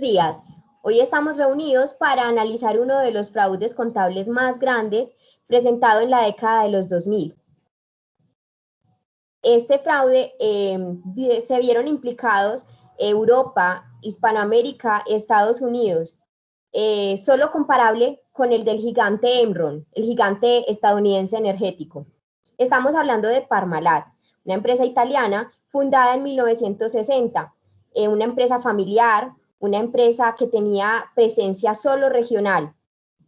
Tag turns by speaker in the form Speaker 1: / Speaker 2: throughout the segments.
Speaker 1: Buenos días. Hoy estamos reunidos para analizar uno de los fraudes contables más grandes presentado en la década de los 2000. Este fraude se vieron implicados Europa, Hispanoamérica, Estados Unidos, solo comparable con el del gigante Enron, el gigante estadounidense energético. Estamos hablando de Parmalat, una empresa italiana fundada en 1960, una empresa familiar, una empresa que tenía presencia solo regional.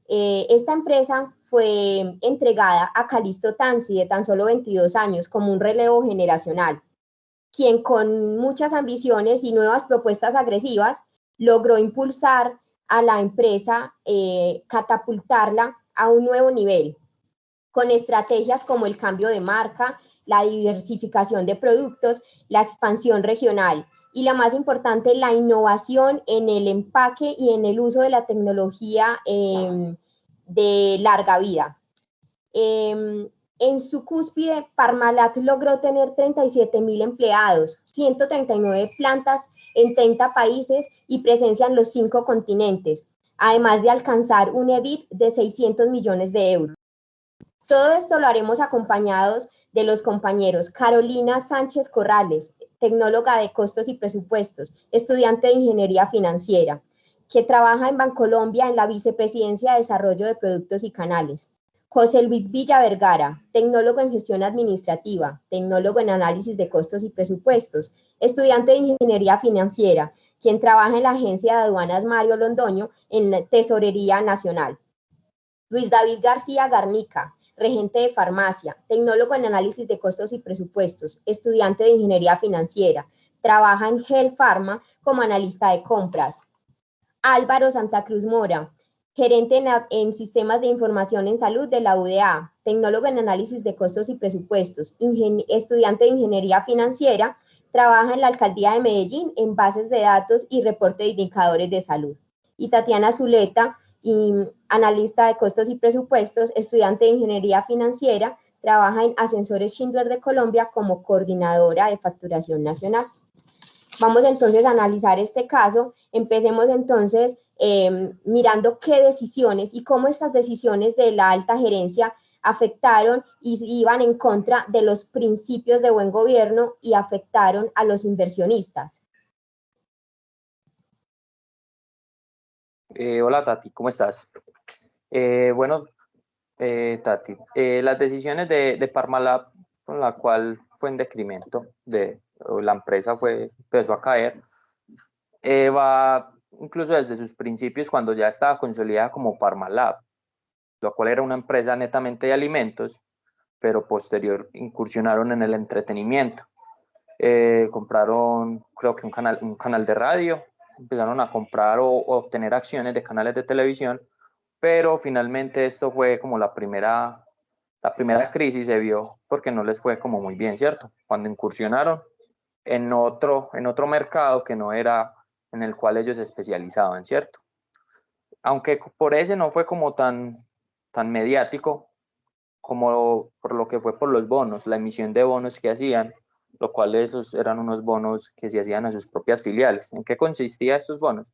Speaker 1: Esta empresa fue entregada a Calixto Tanzi, de tan solo 22 años, como un relevo generacional, quien con muchas ambiciones y nuevas propuestas agresivas logró impulsar a la empresa, catapultarla a un nuevo nivel, con estrategias como el cambio de marca, la diversificación de productos, la expansión regional y la más importante, la innovación en el empaque y en el uso de la tecnología de larga vida. En su cúspide, Parmalat logró tener 37,000 empleados, 139 plantas en 30 países y presencia en los 5 continentes, además de alcanzar un EBIT de 600 millones de euros. Todo esto lo haremos acompañados de los compañeros Carolina Sánchez Corrales, tecnóloga de costos y presupuestos, estudiante de ingeniería financiera, que trabaja en Bancolombia en la Vicepresidencia de Desarrollo de Productos y Canales. José Luis Villa Vergara, tecnólogo en gestión administrativa, tecnólogo en análisis de costos y presupuestos, estudiante de ingeniería financiera, quien trabaja en la Agencia de Aduanas Mario Londoño en Tesorería Nacional. Luis David García Garnica, regente de farmacia, tecnólogo en análisis de costos y presupuestos, estudiante de ingeniería financiera, trabaja en Gel Pharma como analista de compras. Álvaro Santa Cruz Mora, gerente en sistemas de información en salud de la UDA, tecnólogo en análisis de costos y presupuestos, estudiante de ingeniería financiera, trabaja en la alcaldía de Medellín en bases de datos y reporte de indicadores de salud. Y Tatiana Zuleta, analista de costos y presupuestos, estudiante de ingeniería financiera, trabaja en Ascensores Schindler de Colombia como coordinadora de facturación nacional. Vamos entonces a analizar este caso. Empecemos entonces mirando qué decisiones y cómo estas decisiones de la alta gerencia afectaron y iban en contra de los principios de buen gobierno y afectaron a los inversionistas.
Speaker 2: Hola Tati, ¿cómo estás? Tati, las decisiones de Parmalat, con la cual fue en decremento, la empresa empezó a caer, va incluso desde sus principios cuando ya estaba consolidada como Parmalat, la cual era una empresa netamente de alimentos, pero posterior incursionaron en el entretenimiento. Compraron, creo que un canal de radio, empezaron a comprar o obtener acciones de canales de televisión, pero finalmente esto fue como la primera crisis se vio porque no les fue como muy bien, ¿cierto? Cuando incursionaron en otro mercado que no era en el cual ellos se especializaban, ¿cierto? Aunque por ese no fue como tan mediático como por lo que fue por los bonos, la emisión de bonos que hacían, lo cual esos eran unos bonos que se hacían a sus propias filiales. ¿En qué consistían estos bonos?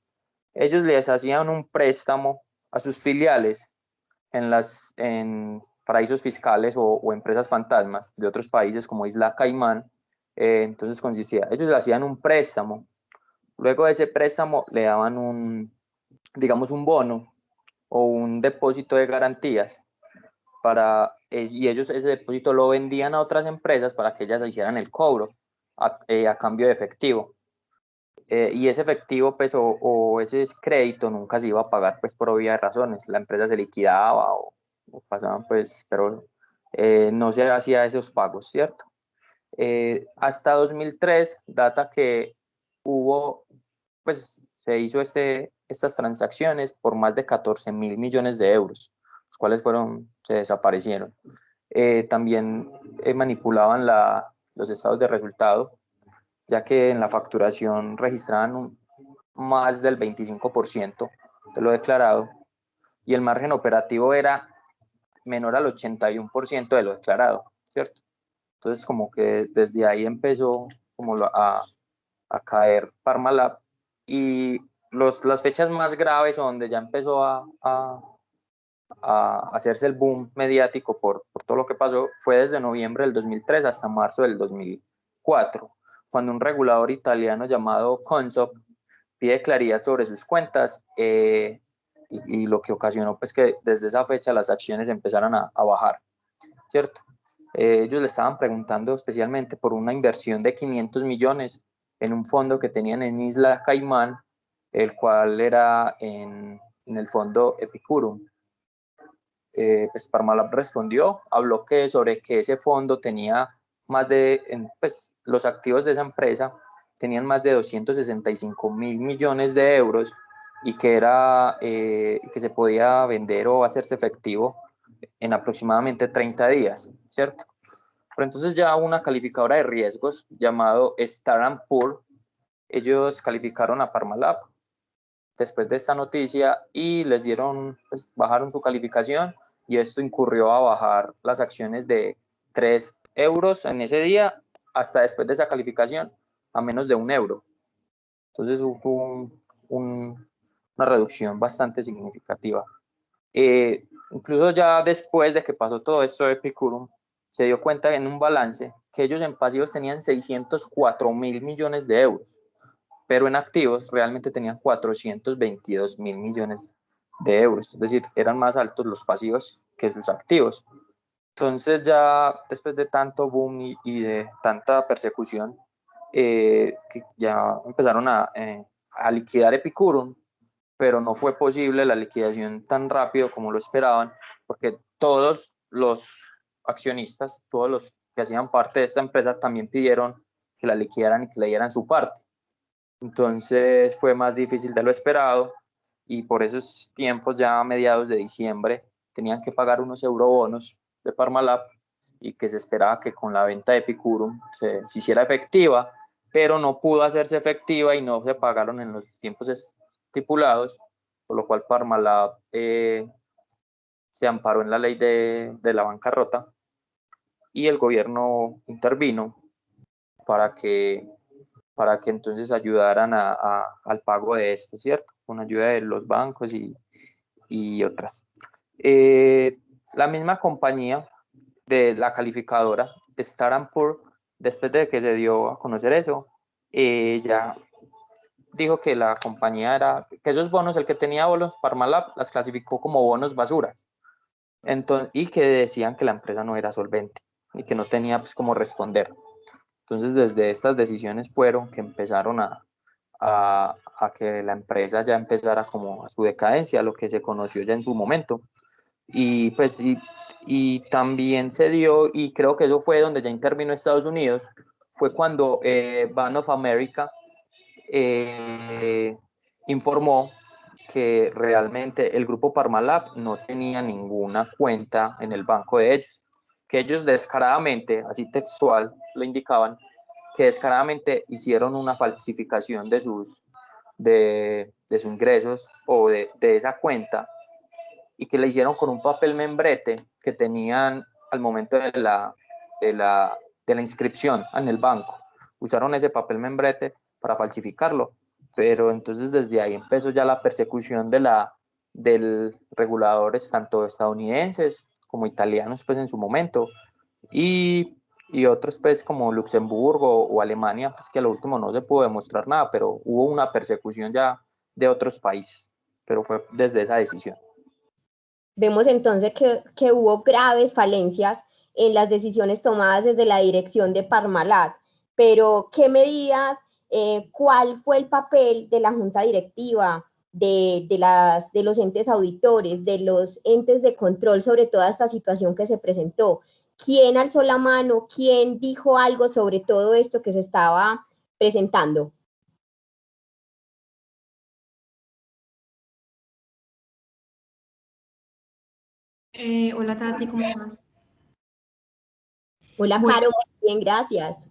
Speaker 2: Ellos les hacían un préstamo a sus filiales en paraísos fiscales o empresas fantasmas de otros países como Isla Caimán. Entonces consistía, ellos le hacían un préstamo, luego de ese préstamo le daban digamos un bono o un depósito de garantías y ellos ese depósito lo vendían a otras empresas para que ellas hicieran el cobro a cambio de efectivo. Y ese efectivo pues, o ese crédito nunca se iba a pagar pues por obvias razones, la empresa se liquidaba o pasaban pues, pero no se hacía esos pagos, ¿cierto? Hasta 2003, data que hubo, pues se hizo estas transacciones por más de 14.000 millones de euros, los cuales se desaparecieron. También manipulaban los estados de resultado, ya que en la facturación registraban más del 25% de lo declarado y el margen operativo era menor al 81% de lo declarado, ¿cierto? Entonces como que desde ahí empezó como a caer Parmalat y las fechas más graves o donde ya empezó a hacerse el boom mediático por todo lo que pasó fue desde noviembre del 2003 hasta marzo del 2004, cuando un regulador italiano llamado Consob pide claridad sobre sus cuentas y lo que ocasionó pues que desde esa fecha las acciones empezaran a bajar, ¿cierto? Ellos le estaban preguntando especialmente por una inversión de 500 millones en un fondo que tenían en Isla Caimán, el cual era en el fondo Epicurum. Pues Parmalat respondió, habló sobre que ese fondo tenía más pues los activos de esa empresa tenían más de 265.000 millones de euros y que se podía vender o hacerse efectivo en aproximadamente 30 días, ¿cierto? Pero entonces ya una calificadora de riesgos llamado Standard & Poor's, ellos calificaron a Parmalat después de esta noticia y les pues, bajaron su calificación y esto incurrió a bajar las acciones de 3 euros en ese día hasta después de esa calificación a menos de 1 euro. Entonces hubo una reducción bastante significativa. Incluso ya después de que pasó todo esto de Epicurum, se dio cuenta en un balance que ellos en pasivos tenían 604.000 millones de euros, pero en activos realmente tenían 422.000 millones de euros, es decir, eran más altos los pasivos que sus activos. Entonces ya después de tanto boom y de tanta persecución, que ya empezaron a liquidar Epicurum, pero no fue posible la liquidación tan rápido como lo esperaban, porque todos los accionistas, todos los que hacían parte de esta empresa también pidieron que la liquidaran y que le dieran su parte. Entonces fue más difícil de lo esperado y por esos tiempos, ya a mediados de diciembre, tenían que pagar unos eurobonos de Parmalat y que se esperaba que con la venta de Epicurum se hiciera efectiva, pero no pudo hacerse efectiva y no se pagaron en los tiempos estipulados, por lo cual Parmalat se amparó en la ley de la bancarrota y el gobierno intervino para que entonces ayudaran al pago de esto, ¿cierto? Con ayuda de los bancos y otras. La misma compañía de la calificadora, Standard & Poor's, después de que se dio a conocer eso, ya dijo que la compañía que esos bonos, el que tenía bonos Parmalat, las clasificó como bonos basuras. Entonces, y que decían que la empresa no era solvente y que no tenía pues cómo responder. Entonces, desde estas decisiones fueron que empezaron a que la empresa ya empezara como a su decadencia, lo que se conoció ya en su momento. Y pues y también se dio, y creo que eso fue donde ya intervino Estados Unidos, fue cuando Bank of America informó que realmente el grupo Parmalat no tenía ninguna cuenta en el banco de ellos, que ellos descaradamente, así textual, lo indicaban, que descaradamente hicieron una falsificación de sus ingresos o de esa cuenta y que la hicieron con un papel membrete que tenían al momento de la inscripción en el banco. Usaron ese papel membrete para falsificarlo, pero entonces desde ahí empezó ya la persecución del reguladores tanto estadounidenses como italianos pues en su momento y otros pues como Luxemburgo o Alemania, pues que a lo último no se pudo demostrar nada, pero hubo una persecución ya de otros países, pero fue desde esa decisión.
Speaker 1: Vemos entonces que hubo graves falencias en las decisiones tomadas desde la dirección de Parmalat, pero ¿qué medidas, cuál fue el papel de la junta directiva, de los entes auditores, de los entes de control sobre toda esta situación que se presentó? ¿Quién alzó la mano? ¿Quién dijo algo sobre todo esto que se estaba presentando?
Speaker 3: Hola Tati, ¿cómo vas?
Speaker 1: Hola,
Speaker 3: Bueno,
Speaker 1: Caro, muy bien, gracias.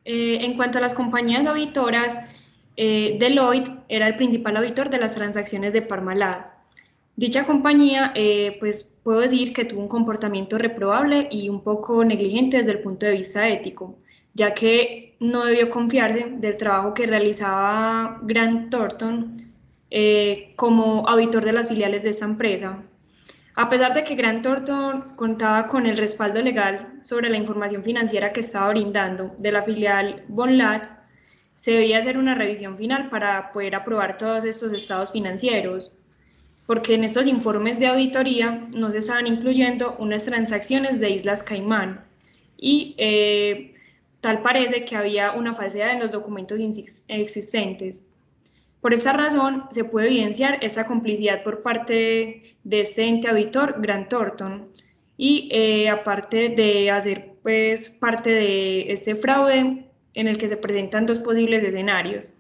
Speaker 3: en cuanto a las compañías auditoras, Deloitte era el principal auditor de las transacciones de Parmalat. Dicha compañía, pues puedo decir que tuvo un comportamiento reprobable y un poco negligente desde el punto de vista ético, ya que no debió confiarse del trabajo que realizaba Grant Thornton como auditor de las filiales de esta empresa. A pesar de que Grant Thornton contaba con el respaldo legal sobre la información financiera que estaba brindando de la filial Von Ladd, se debía hacer una revisión final para poder aprobar todos estos estados financieros, porque en estos informes de auditoría no se estaban incluyendo unas transacciones de Islas Caimán y tal parece que había una falsedad en los documentos existentes. Por esta razón, se puede evidenciar esa complicidad por parte de este ente auditor, Grant Thornton, y aparte de hacer pues, parte de este fraude en el que se presentan dos posibles escenarios.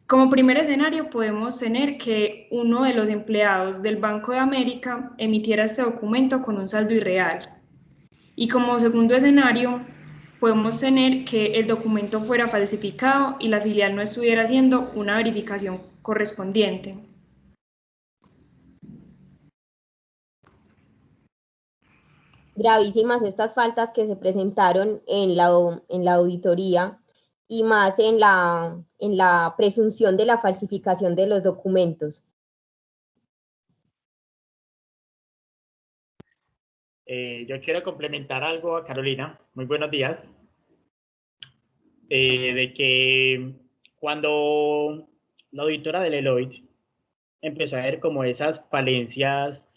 Speaker 3: Como primer escenario, podemos tener que uno de los empleados del Banco de América emitiera este documento con un saldo irreal. Y como segundo escenario, podemos tener que el documento fuera falsificado y la filial no estuviera haciendo una verificación correspondiente.
Speaker 1: Gravísimas estas faltas que se presentaron en la auditoría y más en la presunción de la falsificación de los documentos.
Speaker 4: Yo quiero complementar algo a Carolina. Muy buenos días. De que cuando la auditora de Deloitte empezó a ver como esas falencias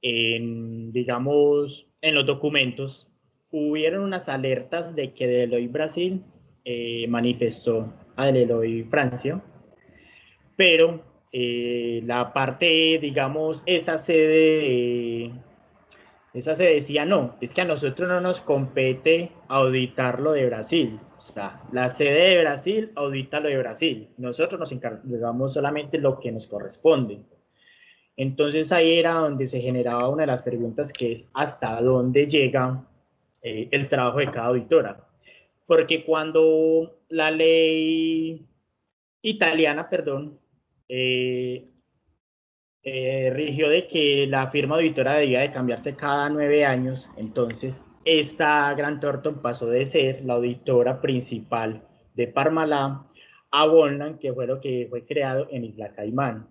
Speaker 4: digamos, en los documentos, hubieron unas alertas de que Deloitte Brasil manifestó a Deloitte Francia, pero la parte, digamos, esa sede decía, no, es que a nosotros no nos compete auditar lo de Brasil. O sea, la sede de Brasil audita lo de Brasil. Nosotros nos encargamos solamente lo que nos corresponde. Entonces ahí era donde se generaba una de las preguntas, que es hasta dónde llega el trabajo de cada auditora. Porque cuando la ley italiana, rigió de que la firma auditora debía de cambiarse cada 9 años, entonces esta Grant Thornton pasó de ser la auditora principal de Parmalat a Von Ladd, que fue lo que fue creado en Isla Caimán.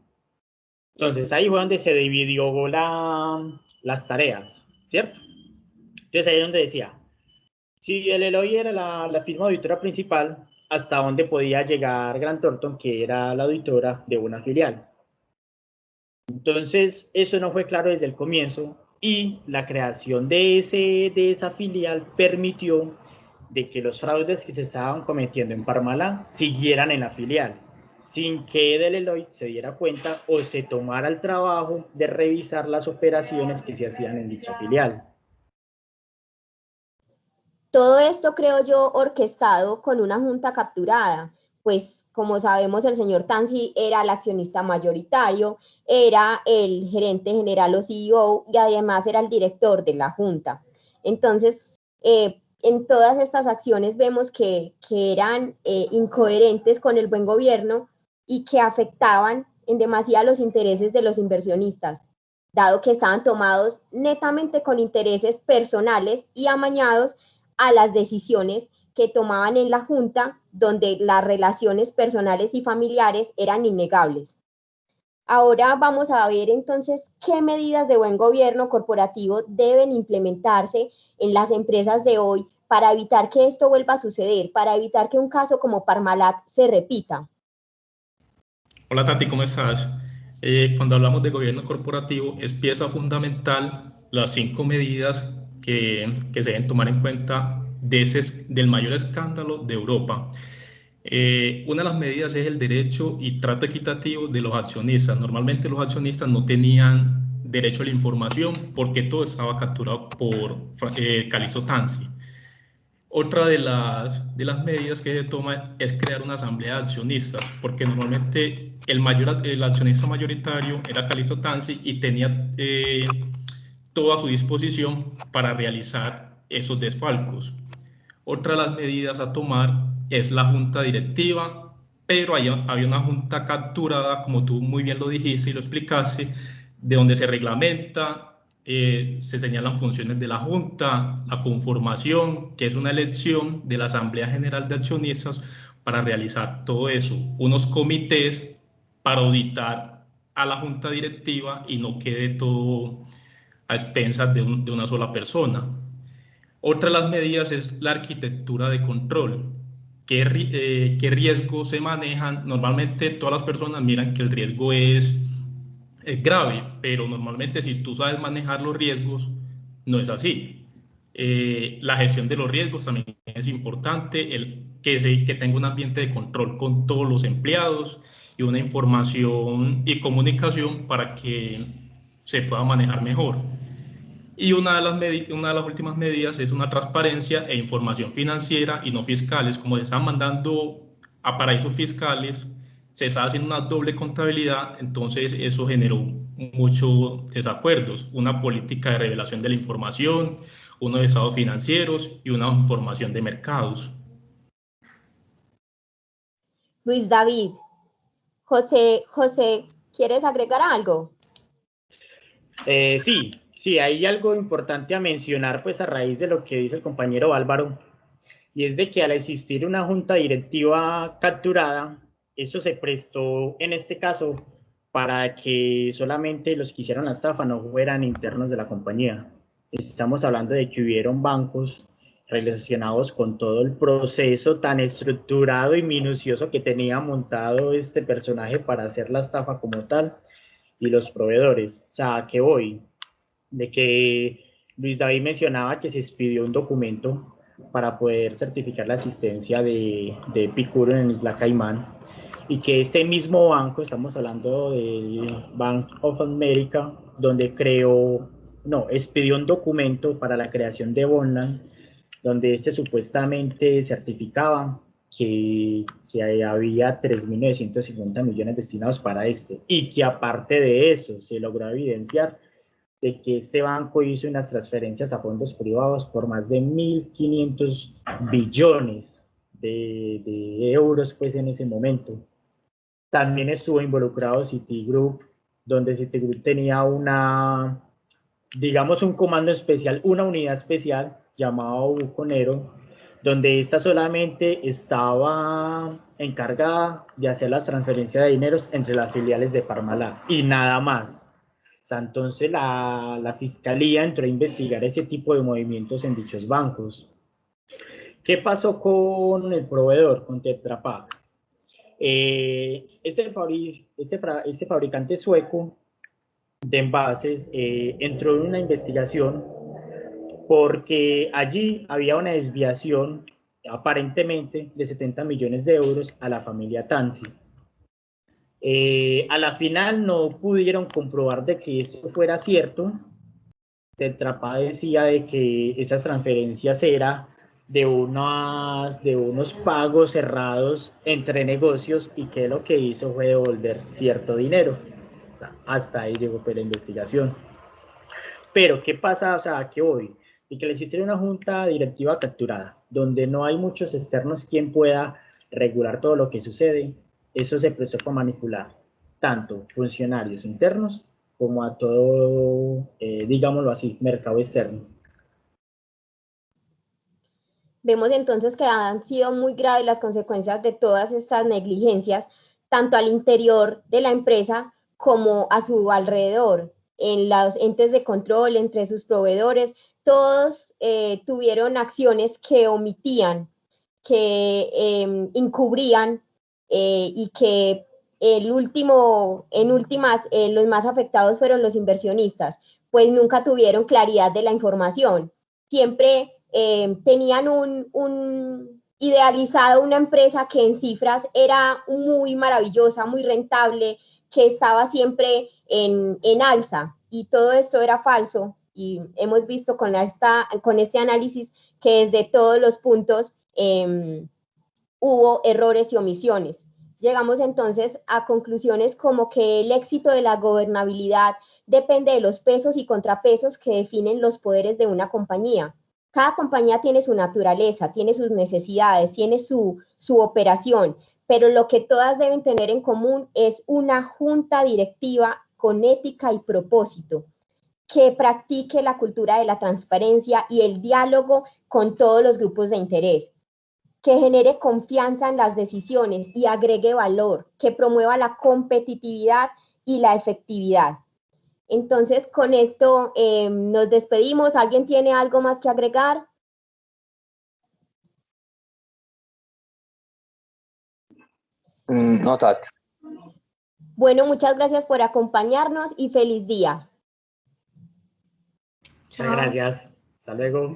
Speaker 4: Entonces ahí fue donde se dividió las tareas, ¿cierto? Entonces ahí es donde decía, si el Deloitte era la firma auditora principal, ¿hasta dónde podía llegar Grant Thornton, que era la auditora de una filial? Entonces eso no fue claro desde el comienzo y la creación de esa filial permitió de que los fraudes que se estaban cometiendo en Parmalat siguieran en la filial, sin que Deloitte se diera cuenta o se tomara el trabajo de revisar las operaciones que se hacían en dicha filial.
Speaker 1: Todo esto, creo yo, orquestado con una junta capturada, pues como sabemos el señor Tanzi era el accionista mayoritario, era el gerente general o CEO y además era el director de la junta. Entonces, en todas estas acciones vemos que eran incoherentes con el buen gobierno y que afectaban en demasía los intereses de los inversionistas, dado que estaban tomados netamente con intereses personales y amañados a las decisiones que tomaban en la Junta, donde las relaciones personales y familiares eran innegables. Ahora vamos a ver entonces qué medidas de buen gobierno corporativo deben implementarse en las empresas de hoy para evitar que esto vuelva a suceder, para evitar que un caso como Parmalat se repita.
Speaker 5: Hola Tati, ¿cómo estás? Cuando hablamos de gobierno corporativo, es pieza fundamental las 5 medidas que se deben tomar en cuenta del mayor escándalo de Europa. Una de las medidas es el derecho y trato equitativo de los accionistas. Normalmente los accionistas no tenían derecho a la información porque todo estaba capturado por Calixto Tanzi. Otra de las medidas que se toma es crear una asamblea de accionistas, porque normalmente el accionista mayoritario era Calixto Tanzi y tenía todo a su disposición para realizar esos desfalcos. Otra de las medidas a tomar es la junta directiva, pero había una junta capturada, como tú muy bien lo dijiste y lo explicaste, de donde se reglamenta, se señalan funciones de la junta, la conformación, que es una elección de la Asamblea General de Accionistas para realizar todo eso, unos comités para auditar a la junta directiva y no quede todo a expensas de una sola persona. Otra de las medidas es la arquitectura de control. ¿Qué riesgos se manejan? Normalmente todas las personas miran que el riesgo es grave, pero normalmente si tú sabes manejar los riesgos, no es así. La gestión de los riesgos también es importante, que tenga un ambiente de control con todos los empleados y una información y comunicación para que se pueda manejar mejor. Y una de las últimas medidas es una transparencia e información financiera y no fiscales. Como se están mandando a paraísos fiscales, se está haciendo una doble contabilidad, entonces eso generó muchos desacuerdos. Una política de revelación de la información, unos estados financieros y una información de mercados.
Speaker 1: Luis David, José, ¿quieres agregar algo?
Speaker 4: Sí, hay algo importante a mencionar, pues a raíz de lo que dice el compañero Álvaro, y es de que al existir una junta directiva capturada, eso se prestó en este caso para que solamente los que hicieron la estafa no fueran internos de la compañía. Estamos hablando de que hubieron bancos relacionados con todo el proceso tan estructurado y minucioso que tenía montado este personaje para hacer la estafa como tal, y los proveedores. O sea, ¿a qué voy? De que Luis David mencionaba que se expidió un documento para poder certificar la asistencia de Epicuro en Isla Caimán, y que este mismo banco, estamos hablando del Bank of America, donde expidió un documento para la creación de Bonland, donde supuestamente certificaba que había 3.950 millones destinados para y que aparte de eso se logró evidenciar de que este banco hizo unas transferencias a fondos privados por más de 1.500 billones de euros, pues en ese momento. También estuvo involucrado Citigroup, donde Citigroup tenía digamos un comando especial, una unidad especial llamado Buconero, donde esta solamente estaba encargada de hacer las transferencias de dineros entre las filiales de Parmalat y nada más. O sea, entonces la fiscalía entró a investigar ese tipo de movimientos en dichos bancos. ¿Qué pasó con el proveedor, con Tetra Pak? Este fabricante sueco de envases entró en una investigación porque allí había una desviación aparentemente de 70 millones de euros a la familia Tanzi. A la final no pudieron comprobar de que esto fuera cierto. Tetra Pak decía de que esas transferencias eran de unos pagos cerrados entre negocios, y que lo que hizo fue devolver cierto dinero. O sea, hasta ahí llegó la investigación. Pero, ¿qué pasa? O sea, ¿a qué voy? Y que le hicieron una junta directiva capturada, donde no hay muchos externos quien pueda regular todo lo que sucede. Eso se prestó para manipular tanto funcionarios internos como a todo, digámoslo así, mercado externo.
Speaker 1: Vemos entonces que han sido muy graves las consecuencias de todas estas negligencias, tanto al interior de la empresa como a su alrededor, en los entes de control, entre sus proveedores. Todos tuvieron acciones que omitían, que encubrían y que en últimas, los más afectados fueron los inversionistas, pues nunca tuvieron claridad de la información. Siempre tenían idealizado una empresa que en cifras era muy maravillosa, muy rentable, que estaba siempre en alza, y todo esto era falso, y hemos visto con este análisis que desde todos los puntos hubo errores y omisiones. Llegamos entonces a conclusiones como que el éxito de la gobernabilidad depende de los pesos y contrapesos que definen los poderes de una compañía. Cada compañía tiene su naturaleza, tiene sus necesidades, tiene su operación, pero lo que todas deben tener en común es una junta directiva con ética y propósito, que practique la cultura de la transparencia y el diálogo con todos los grupos de interés. que genere confianza en las decisiones y agregue valor, que promueva la competitividad y la efectividad. Entonces, con esto nos despedimos. ¿Alguien tiene algo más que agregar?
Speaker 2: No, Tati.
Speaker 1: Bueno, muchas gracias por acompañarnos y feliz día.
Speaker 4: Muchas gracias. Hasta luego.